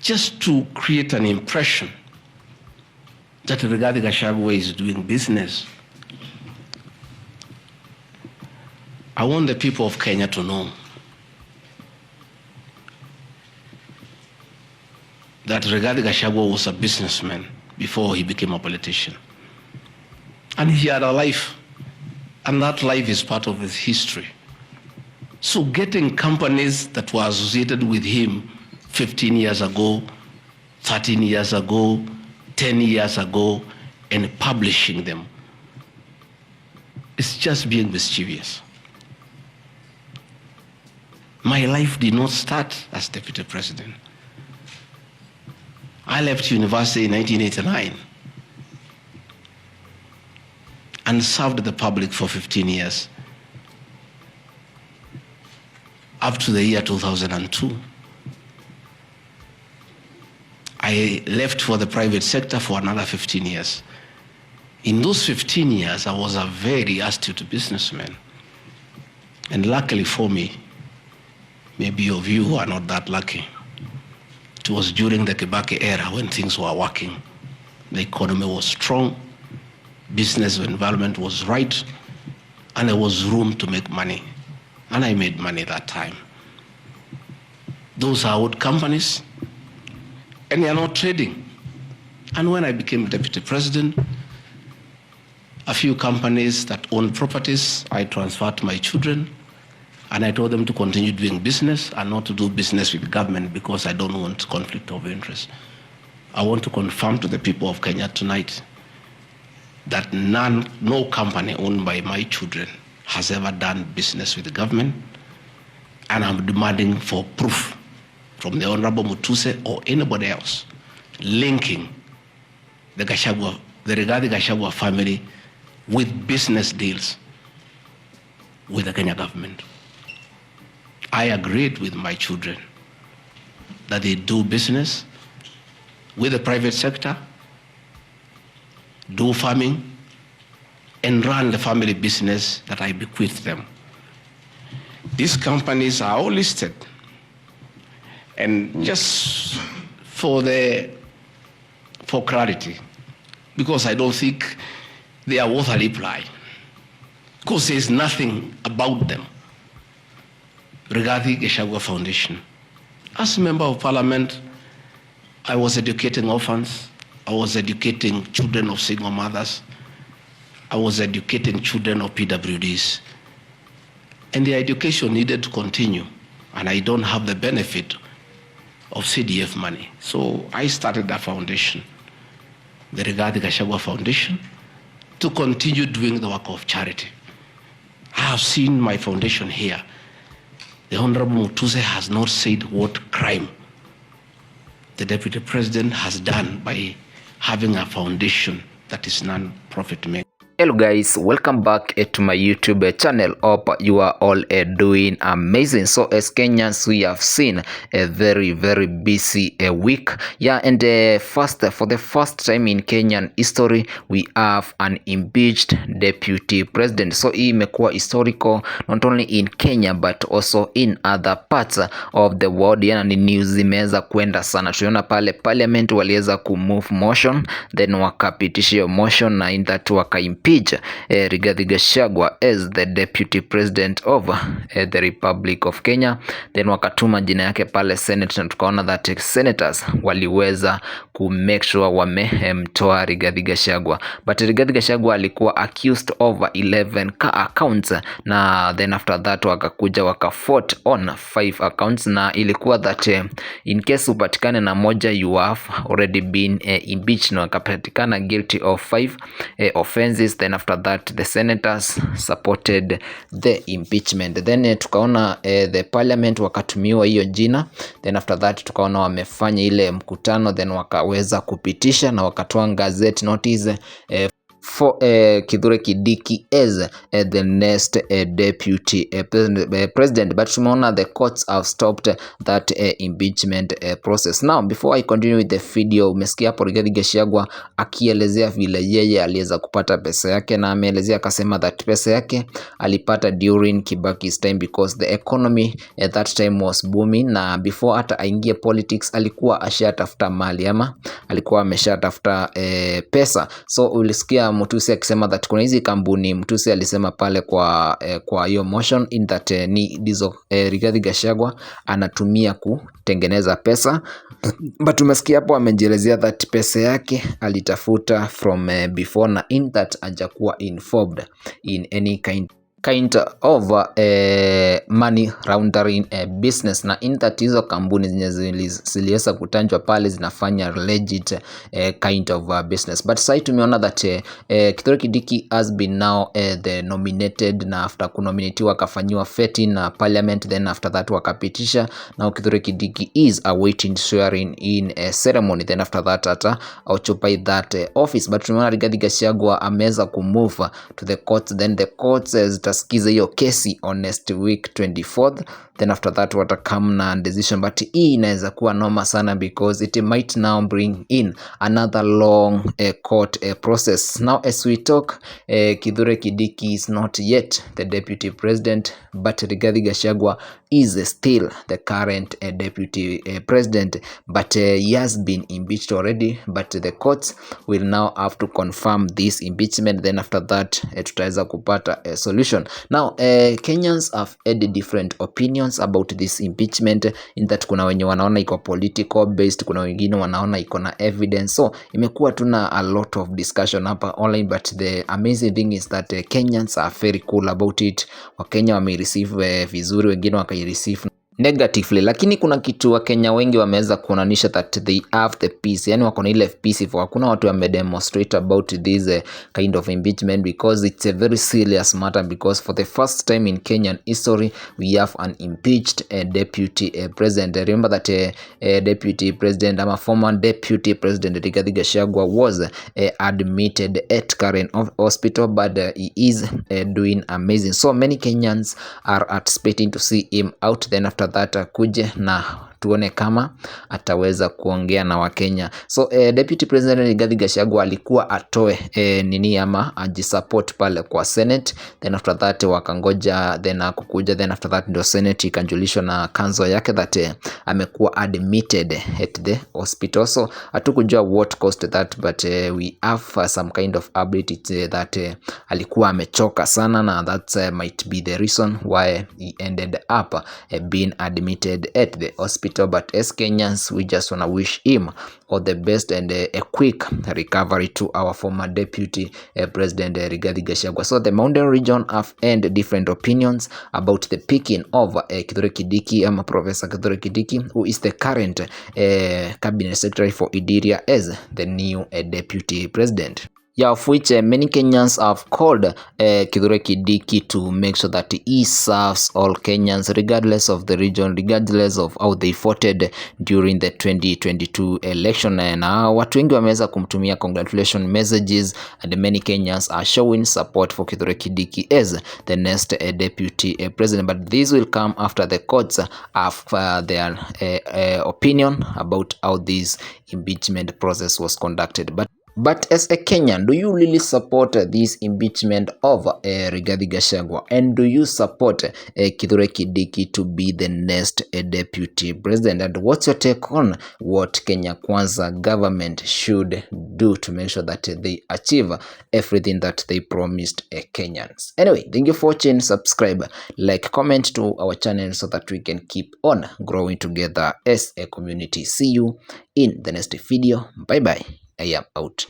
just to create an impression that Rigathi Gachagua is doing business. I want the people of Kenya to know that Rigathi Gachagua was a businessman before he became a politician. And he had a life, and that life is part of his history. So getting companies that were associated with him 15 years ago, 13 years ago, 10 years ago, and publishing them, it's just being mischievous. My life did not start as deputy president. I left university in 1989 and served the public for 15 years, up to the year 2002. I left for the private sector for another 15 years. In those 15 years, I was a very astute businessman. And luckily for me, maybe of you are not that lucky, it was during the Kibaki era when things were working. The economy was strong, business environment was right, and there was room to make money. And I made money that time. Those are old companies, and they are not trading. And when I became deputy president, a few companies that owned properties, I transferred to my children, and I told them to continue doing business and not to do business with government because I don't want conflict of interest. I want to confirm to the people of Kenya tonight that no company owned by my children has ever done business with the government, and I'm demanding for proof from the Honorable Mutuse or anybody else linking the Rigathi Gachagua family with business deals with the Kenya government. I agreed with my children that they do business with the private sector, do farming, and run the family business that I bequeathed them. These companies are all listed. And just for clarity, because I don't think they are worth a reply, because there's nothing about them. Rigathi Gachagua Foundation. As a member of parliament, I was educating orphans. I was educating children of single mothers. I was educating children of PWDs. And the education needed to continue. And I don't have the benefit of CDF money. So I started a foundation, the Rigathi Gachagua Foundation, to continue doing the work of charity. I have seen my foundation here. The Honorable Mutuse has not said what crime the Deputy President has done by having a foundation that is non-profit making. Hello guys, welcome back to my YouTube channel. Hope you are all doing amazing. So as Kenyans, we have seen a very busy week, and for the first time in Kenyan history we have an impeached deputy president. So hii imekuwa historical not only in Kenya but also in other parts of the world. Ni news zimeweza kwenda sana. Tuliona pale parliament waliweza kumove motion, then wakapitisha motion na in that wakaimpeach Rigathi Gachagua as the deputy president of the Republic of Kenya. Then wakatuma jina yake pale Senate, na tukaona that senators waliweza ku make sure wamemtoa Rigathi Gachagua. But Rigathi Gachagua alikuwa accused over 11 accounts, na then after that wakakuja wakafought on 5 accounts, na ilikuwa that in case upatikane na moja you have already been impeached, na wakapatikana guilty of 5 offenses. Then after that the senators supported the impeachment. Then tukaona the parliament wakatumiwa hiyo jina. Then after that tukaona wamefanya ile mkutano, then wakaweza kupitisha na wakatoa gazette notice for Kithure Kindiki as the next deputy president, but tumeona the courts have stopped that impeachment process. Now before I continue with the video, umesikia hapo Rigathi Gachagua akielezea vile yeye aliweza kupata pesa yake, na ameelezea akasema that pesa yake alipata during Kibaki's time because the economy at that time was booming, na before hata aingie politics alikuwa ashatafuta mali ama alikuwa ameshatafuta pesa. So ulisikia Mtusi akisema that kuna hizi kampuni, Mtusi alisema pale kwa hiyo motion in that ni dizo Rigathi Gachagua anatumia kutengeneza pesa, but tumesikia hapo amejielezea that pesa yake alitafuta from before, na in that hajakuwa involved in any kind of money laundering business, na in that hizo kampuni zenye ziliweza kutanjwa pale zinafanya legit kind of business. But sasa tumeona that Kithure Kindiki has been now the nominated, na after kunominatiwa akafanyiwa vetting na parliament, then after that wakapitisha. Now Kithure Kindiki is awaiting swearing in ceremony, then after that ata occupy that office. But tumeona Rigathi Gachagua ameweza kumove to the courts, then the courts zitasikiza hiyo kesi on next week 24th, then after that watakam na decision. But hii inaweza kuwa noma sana because it might now bring in another long court process. Now as we talk, Kithure Kindiki is not yet the deputy president, but Rigathi Gachagua is still the current deputy president, but he has been impeached already, but the courts will now have to confirm this impeachment, then after that tutaweza kupata a solution. Now Kenyans have had different opinions about this impeachment, in that kuna wenye wanaona iko political based, kuna wengine wanaona iko na evidence, so imekuwa tuna a lot of discussion hapa online, but the amazing thing is that Kenyans are very cool about it. Wakenya wamereceive vizuri, wengine receive negatively, lakini kuna kitu wa Kenya wengi wameweza kuonanisha that they have the peace, yani wako na ile peace. If hakuna watu wamedemonstrate about this kind of impeachment, because it's a very serious matter, because for the first time in Kenyan history we have an impeached deputy president. Remember that deputy president ama former deputy president Rigathi Gachagua was admitted at Karen hospital, but he is doing amazing. So many Kenyans are anticipating to see him out, then after that akuje na tuone kama ataweza kuongea na Wakenya. So deputy president Rigathi Gachagua alikuwa atoe nini ama ajisupport pale kwa Senate, then after that wakangoja, then akukuja, then after that ndio Senate ikanjulishwa na kanzo yake that amekuwa admitted at the hospital. So hatukujua what caused that, but we have some kind of update that alikuwa amechoka sana, na that might be the reason why he ended up being admitted at the hospital. But as Kenyans, we just want to wish him all the best and a quick recovery to our former deputy president Rigathi Gachagua. So the Mountain region have had different opinions about the picking of Kithure Kindiki, Professor Kithure Kindiki, who is the current cabinet secretary for Idiria, as the new deputy president. Yeah, of which many Kenyans have called Kithure Kindiki to make sure that he serves all Kenyans regardless of the region, regardless of how they voted during the 2022 election. Na watu wengi wameweza kumtumia congratulation messages, and many Kenyans are showing support for Kithure Kindiki as the next deputy president. But this will come after the courts have their opinion about how this impeachment process was conducted. But as a Kenyan, do you really support this impeachment of Rigathi Gachagua? And do you support Kithure Kindiki to be the next deputy president? And what's your take on what Kenya Kwanza government should do to make sure that they achieve everything that they promised Kenyans? Anyway, thank you for watching. Subscribe, like, comment to our channel so that we can keep on growing together as a community. See you in the next video. Bye bye. I am out.